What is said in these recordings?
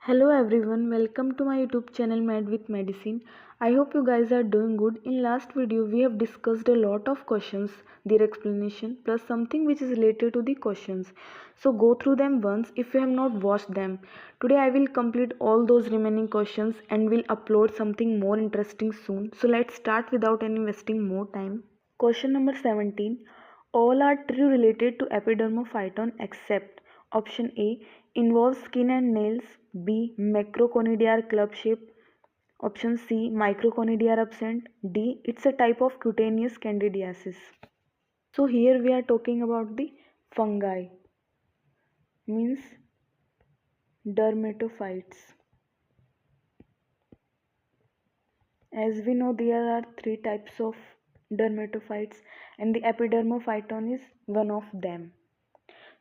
Hello everyone, welcome to my YouTube channel Mad with Medicine. I hope you guys are doing good. In last video we have discussed a lot of questions, their explanation plus something which is related to the questions. So go through them once if you have not watched them. Today I will complete all those remaining questions and will upload something more interesting soon. So let's start without any wasting more time. Question number 17. All are true related to epidermophyton except option A involves skin and nails, B macroconidia are club shape, option C microconidia are absent, D it's a type of cutaneous candidiasis. So here we are talking about the fungi, means dermatophytes. As we know, there are three types of dermatophytes and the epidermophyton is one of them.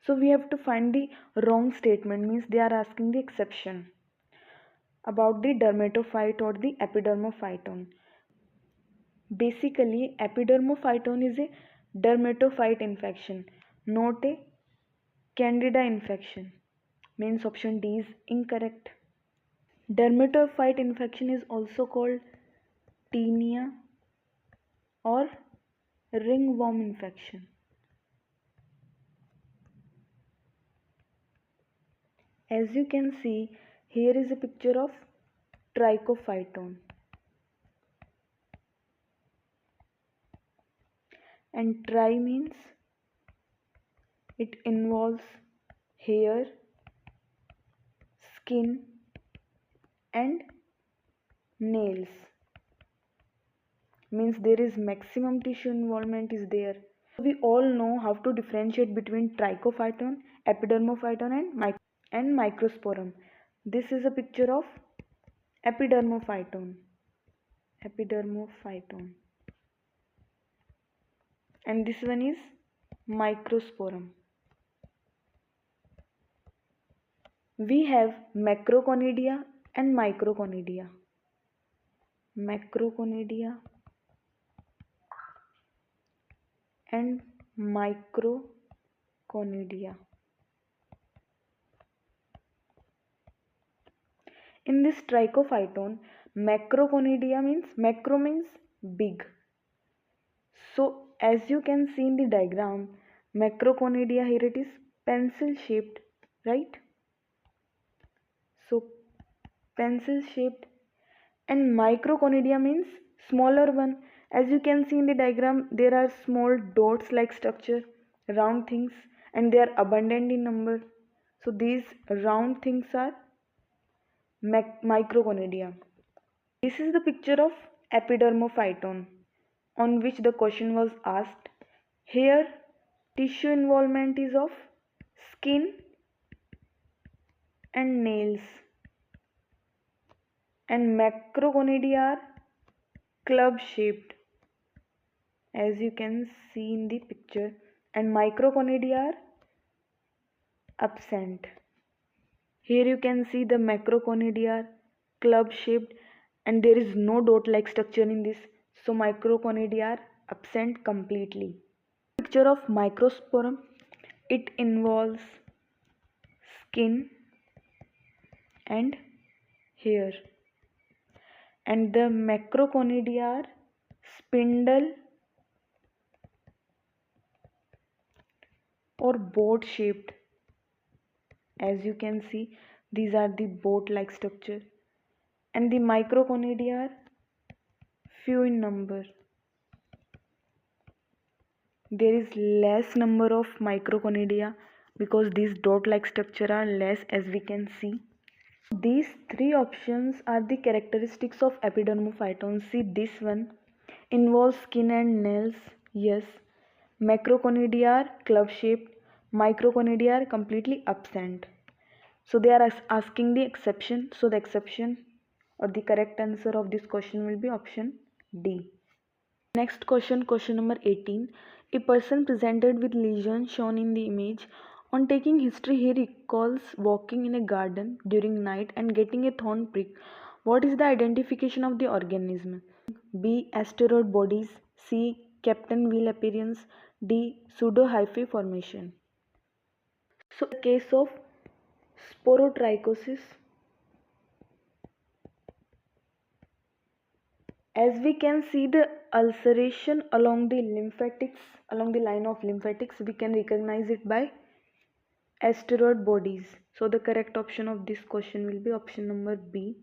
So we have to find the wrong statement, means they are asking the exception about the dermatophyte or the epidermophyton. Basically, epidermophyton is a dermatophyte infection, not a candida infection. Means option D is incorrect. Dermatophyte infection is also called tinea or ringworm infection. As you can see, here is a picture of trichophyton. And tri means it involves hair, skin and nails. Means there is maximum tissue involvement is there. We all know how to differentiate between trichophyton, epidermophyton and microsporum. This is a picture of epidermophyton. Epidermophyton. And this one is microsporum. We have macroconidia and microconidia. Macroconidia and microconidia. In this trichophyton, macroconidia means macro means big. So as you can see in the diagram, macroconidia here it is pencil shaped, right? So pencil shaped, and microconidia means smaller one. As you can see in the diagram, there are small dots like structure, round things, and they are abundant in number. So these round things are microconidia. This is the picture of epidermophyton on which the question was asked. Here tissue involvement is of skin and nails, and macroconidia are club shaped as you can see in the picture, and microconidia are absent. Here you can see the macroconidia are club shaped and there is no dot like structure in this, so microconidia are absent completely. Picture of microsporum, it involves skin and hair, and the macroconidia are spindle or boat shaped. As you can see, these are the boat like structure, and the microconidia are few in number. There is less number of microconidia because these dot like structure are less, as we can see. These three options are the characteristics of epidermophyton. See, this one involves skin and nails, yes. Macroconidia are club shaped, microconidia are completely absent. So they are asking the exception. So the exception or the correct answer of this question will be option D. Next question, question number 18. A person presented with lesion shown in the image. On taking history, he recalls walking in a garden during night and getting a thorn prick. What is the identification of the organism? B. Asteroid bodies. C. Captain wheel appearance. D. Pseudohyphae formation. So, in the case of sporotrichosis, As we can see the ulceration along the lymphatics, along the line of lymphatics, we can recognize it by asteroid bodies. So the correct option of this question will be option number B.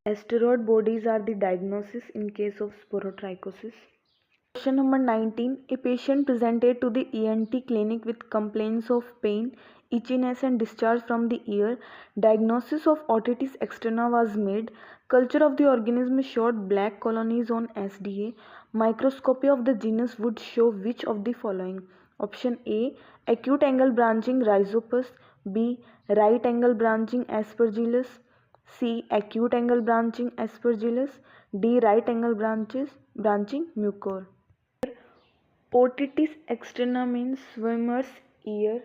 Asteroid bodies are the diagnosis in case of sporotrichosis. Question number 19. A patient presented to the ENT clinic with complaints of pain, itchiness and discharge from the ear. Diagnosis of otitis externa was made. Culture of the organism showed black colonies on SDA. Microscopy of the genus would show which of the following? Option A. Acute angle branching Rhizopus. B. Right angle branching Aspergillus. C. Acute angle branching Aspergillus. D. Right angle branching Mucor. Otitis externa means swimmer's ear.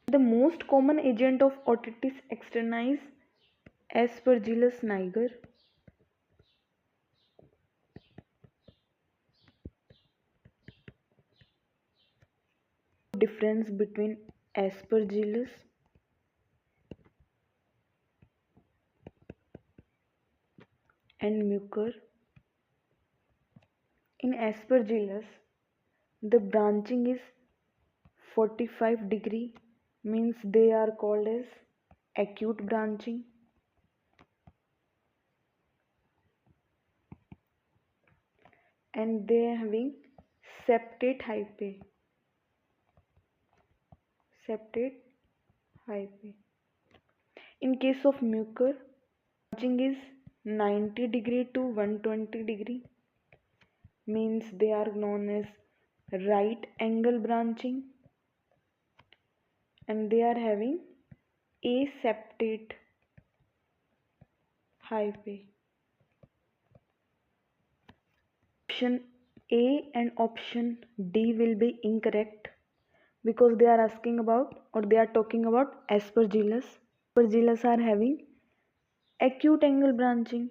The most common agent of otitis externa is Aspergillus niger. Difference between Aspergillus and Mucor. In Aspergillus, the branching is 45 degree, means they are called as acute branching. And they are having septate hyphae. Septate hyphae. In case of Mucor, branching is 90 degree to 120 degree, means they are known as right angle branching, and they are having aseptate hyphae. Option A and option D will be incorrect because they are asking about or they are talking about Aspergillus. Aspergillus are having acute angle branching.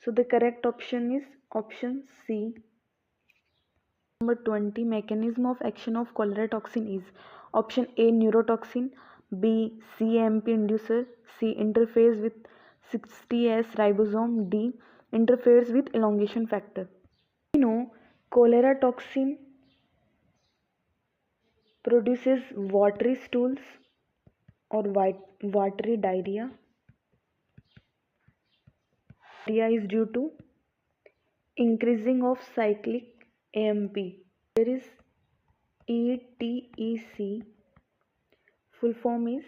So the correct option is option C. Number 20. Mechanism of action of cholera toxin is option A neurotoxin, B CAMP inducer, C interferes with 60S ribosome, D interferes with elongation factor. We know cholera toxin produces watery stools or watery diarrhea. Diarrhea is due to increasing of cyclic AMP. There is ETEC. Full form is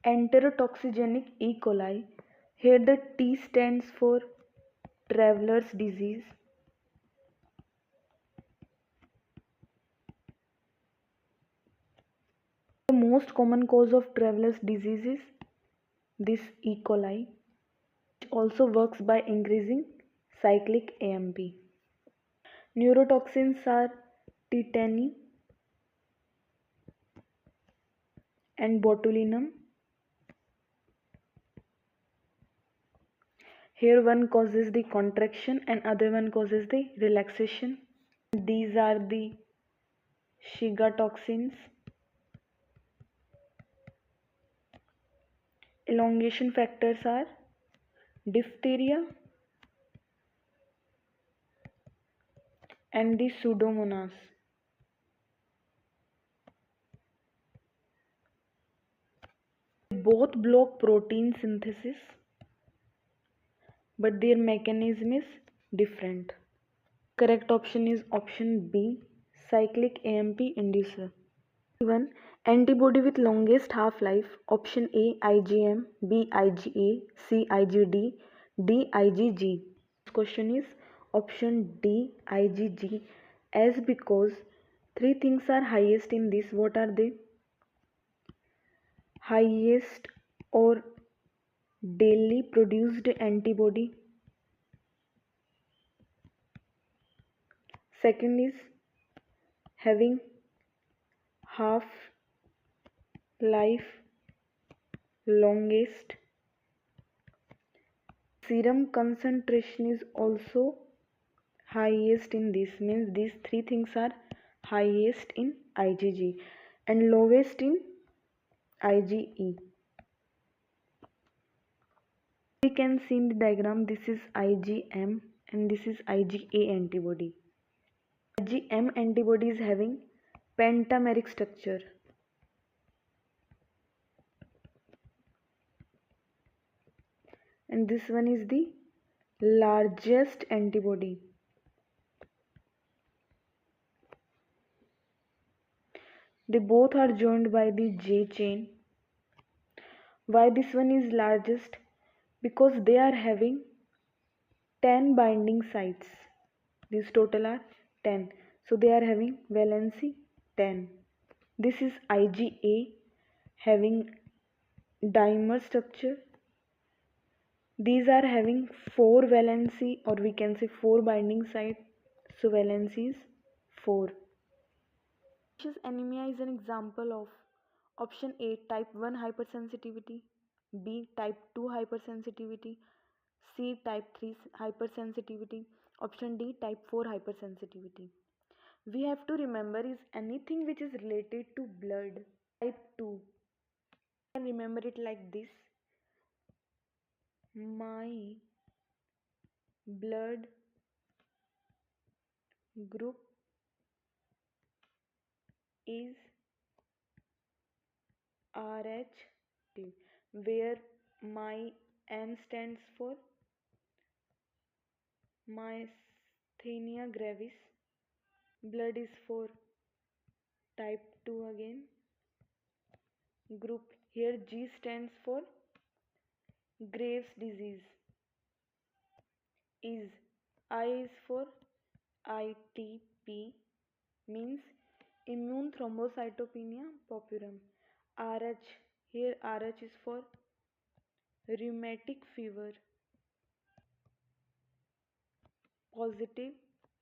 enterotoxigenic E. coli. Here the T stands for traveler's disease. The most common cause of traveler's disease is this E. coli, which also works by increasing cyclic AMP. Neurotoxins are tetany and botulinum. Here one causes the contraction and other one causes the relaxation. These are the Shiga toxins. Elongation factors are diphtheria and the Pseudomonas. Both block protein synthesis, but their mechanism is different. Correct option is option B, cyclic AMP inducer. 1. Antibody with longest half-life. Option A IgM, B IgA, C IgD, D IgG. This question is option D IgG, as because three things are highest in this. What are they? Highest or daily produced antibody. Second is having half life longest. Serum concentration is also highest in this, means these three things are highest in IgG and lowest in IgE. We can see in the diagram, this is IgM and this is IgA antibody. IgM antibody is having pentameric structure. And this one is the largest antibody. They both are joined by the J chain. Why this one is largest? Because they are having 10 binding sites. These total are 10. So they are having valency 10. This is IgA having dimer structure. These are having 4 valency, or we can say 4 binding site. So valency is 4. Anemia is an example of option A, type 1 hypersensitivity, B, type 2 hypersensitivity, C, type 3 hypersensitivity, option D, type 4 hypersensitivity. We have to remember is anything which is related to blood. Type 2, you can remember it like this: my blood group is Rh, where my M stands for myasthenia gravis. Blood is for type 2 again. Group, here G stands for Graves disease. Is, I is for ITP, means immune thrombocytopenia purpura. RH, here RH is for rheumatic fever. Positive,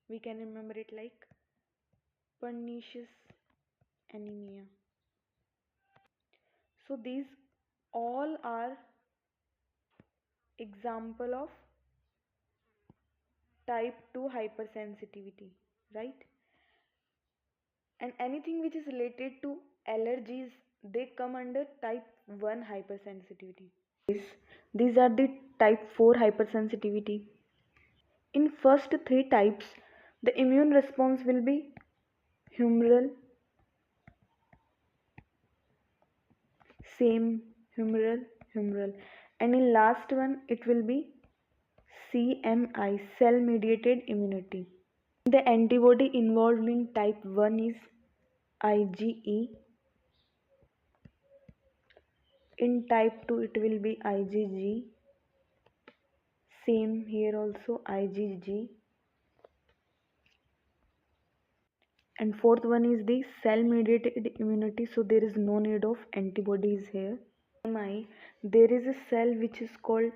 we can remember it like pernicious anemia. So these all are example of type 2 hypersensitivity, right? And anything which is related to allergies, they come under type 1 hypersensitivity. These are the type 4 hypersensitivity. In first three types, the immune response will be humoral, same, humoral, and in last one it will be CMI, cell mediated immunity. The antibody involved in type 1 is IgE. In type 2 it will be IgG. Same here also IgG. And fourth one is the cell mediated immunity, so there is no need of antibodies here. There is a cell which is called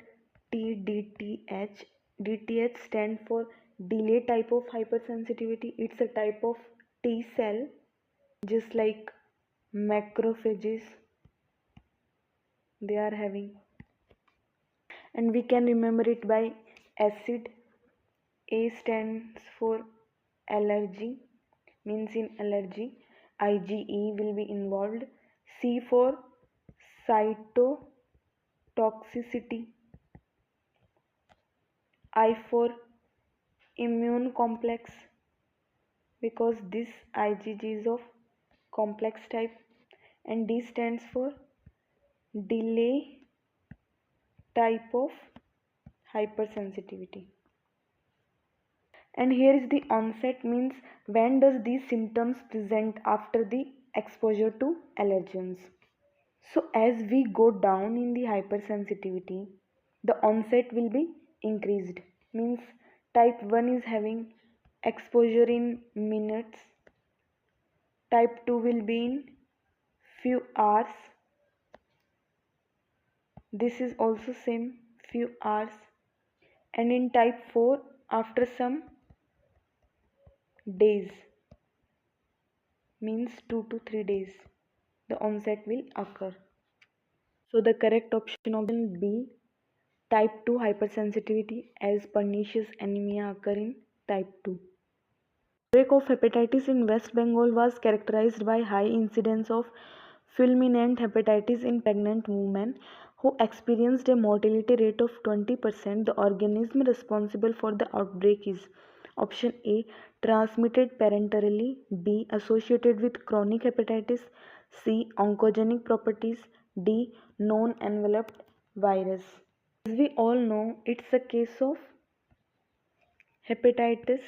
TDTH. DTH stand for delay type of hypersensitivity. It's a type of T cell, just like macrophages they are having. And we can remember it by acid. A stands for allergy, means in allergy IgE will be involved. C for cytotoxicity. I for immune complex, because this IgG is of complex type. And D stands for delay type of hypersensitivity. And here is the onset, means when does these symptoms present after the exposure to allergens. So as we go down in the hypersensitivity, the onset will be increased, means type 1 is having exposure in minutes, type 2 will be in few hours, this is also same, few hours, and in type 4 after some days, means 2 to 3 days, the onset will occur. So the correct option B, type 2 hypersensitivity, as pernicious anemia occur in type 2. Outbreak of hepatitis in West Bengal was characterized by high incidence of fulminant hepatitis in pregnant women. who experienced a mortality rate of 20%. The organism responsible for the outbreak is option A, transmitted parenterally, B, associated with chronic hepatitis, C, oncogenic properties, D, non-enveloped virus. As we all know, it's a case of hepatitis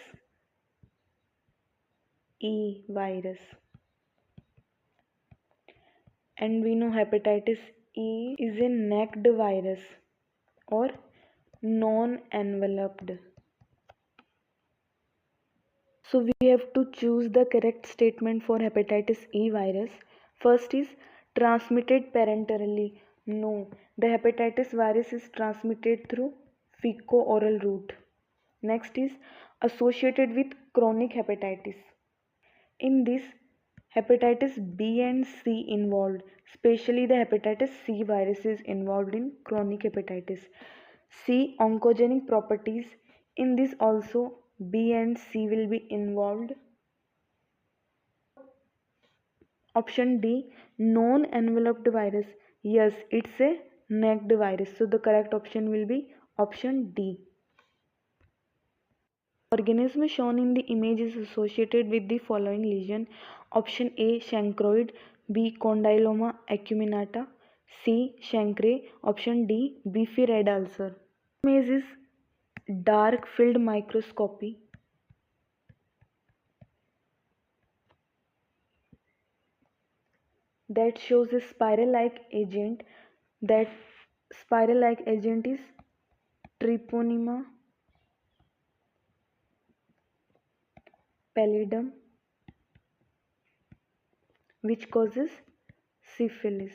E virus. And we know hepatitis E is a necked virus or non-enveloped. So we have to choose the correct statement for hepatitis E virus. First is transmitted parenterally. No, the hepatitis virus is transmitted through fecal-oral route. Next is associated with chronic hepatitis. In this, hepatitis B and C involved, especially the hepatitis C virus is involved in chronic hepatitis. C, oncogenic properties. In this also B and C will be involved. Option D, non-enveloped virus. Yes, it's a necked virus. So the correct option will be option D. Organism shown in the image is associated with the following lesion. Option A, chancroid. B, condyloma acuminata. C, chancre. Option D, beefy red ulcer. Image is dark field microscopy. That shows a spiral-like agent. That spiral-like agent is Treponema pallidum, which causes syphilis.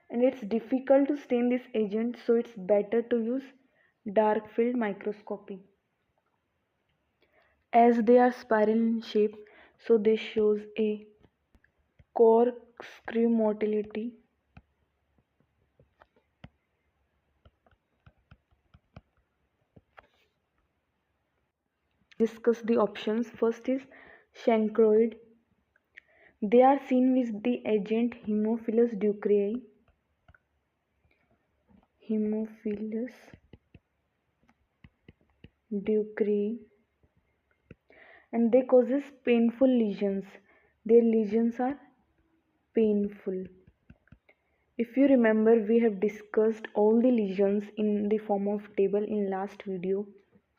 And it's difficult to stain this agent, so it's better to use dark field microscopy. As they are spiral in shape, so this shows a corkscrew motility. Discuss the options. First is chancroid. They are seen with the agent Haemophilus ducreyi. Haemophilus ducreyi. And they causes painful lesions. Their lesions are painful. If you remember, we have discussed all the lesions in the form of table in last video.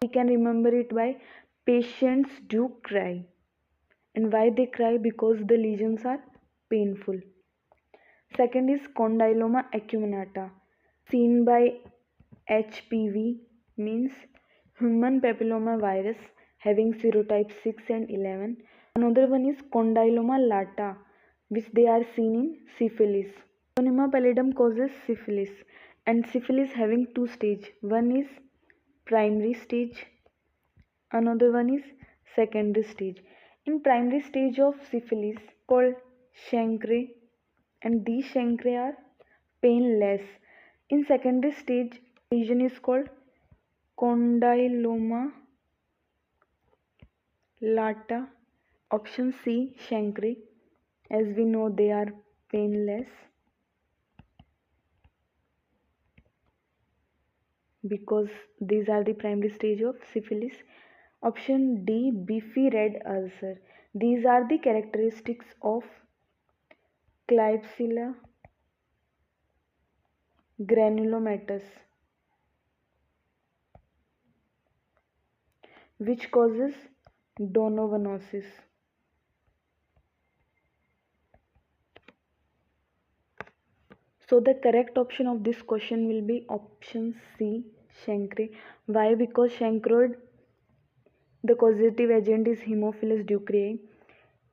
We can remember it by patients do cry. And why they cry? Because the lesions are painful. Second is condyloma acuminata, seen by HPV, means human papilloma virus, having serotype 6 and 11. Another one is condyloma lata, which they are seen in syphilis. Treponema pallidum causes syphilis, and syphilis having two stages. One is primary stage, another one is secondary stage. In primary stage of syphilis called chancre, and these chancre are painless. In secondary stage, lesion is called condyloma lata. Option C, chancre. As we know, they are painless because these are the primary stage of syphilis. Option D, beefy red ulcer. These are the characteristics of Klebsiella granulomatous, which causes donovanosis. So the correct option of this question will be option C, chancre. Why? Because chancroid, the causative agent is Haemophilus ducreyi.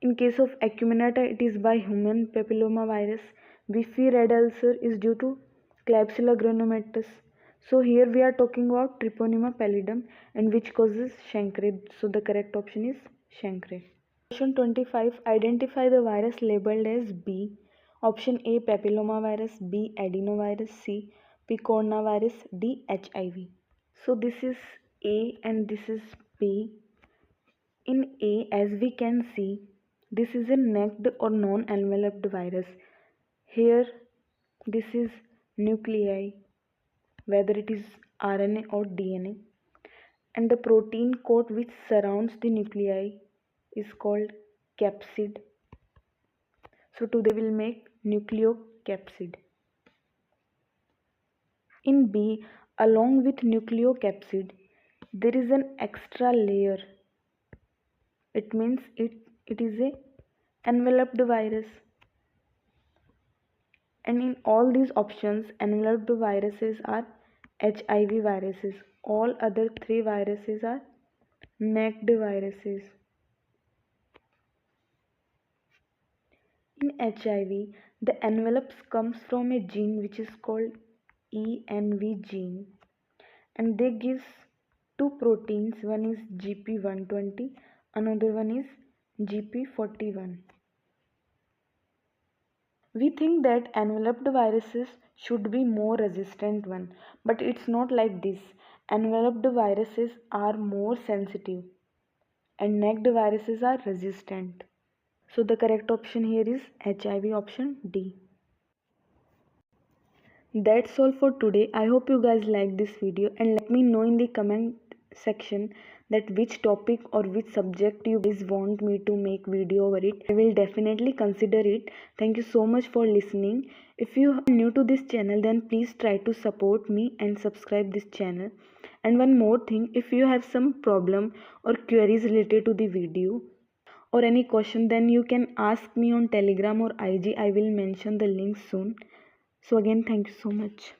In case of acuminata, it is by human papilloma virus. Beefy red ulcer is due to Klebsiella granulomatous. So here we are talking about Treponema pallidum, and which causes chancre. So the correct option is chancre. Question 25. Identify the virus labeled as B. Option A, papillomavirus. B, adenovirus. C, picornavirus. D, HIV. So this is A and this is B. In A, as we can see, this is a necked or non-enveloped virus Here this is nuclei, whether it is RNA or DNA, and the protein coat which surrounds the nuclei is called capsid. So today we'll make nucleocapsid. In B, along with nucleocapsid, there is an extra layer. It means it is a enveloped virus. And in all these options, enveloped viruses are HIV viruses. All other three viruses are naked viruses. In HIV, the envelopes comes from a gene which is called ENV gene, and they gives two proteins. One is GP120, another one is GP41. We think that enveloped viruses should be more resistant one, but it's not like this. Enveloped viruses are more sensitive and naked viruses are resistant. So the correct option here is HIV option D. That's all for today. I hope you guys like this video, and let me know in the comment section that which topic or which subject you guys want me to make video over it. I will definitely consider it. Thank you so much for listening. If you are new to this channel, then please try to support me and subscribe this channel. And one more thing, if you have some problem or queries related to the video or any question, then you can ask me on Telegram or IG. I will mention the link soon. So again, thank you so much.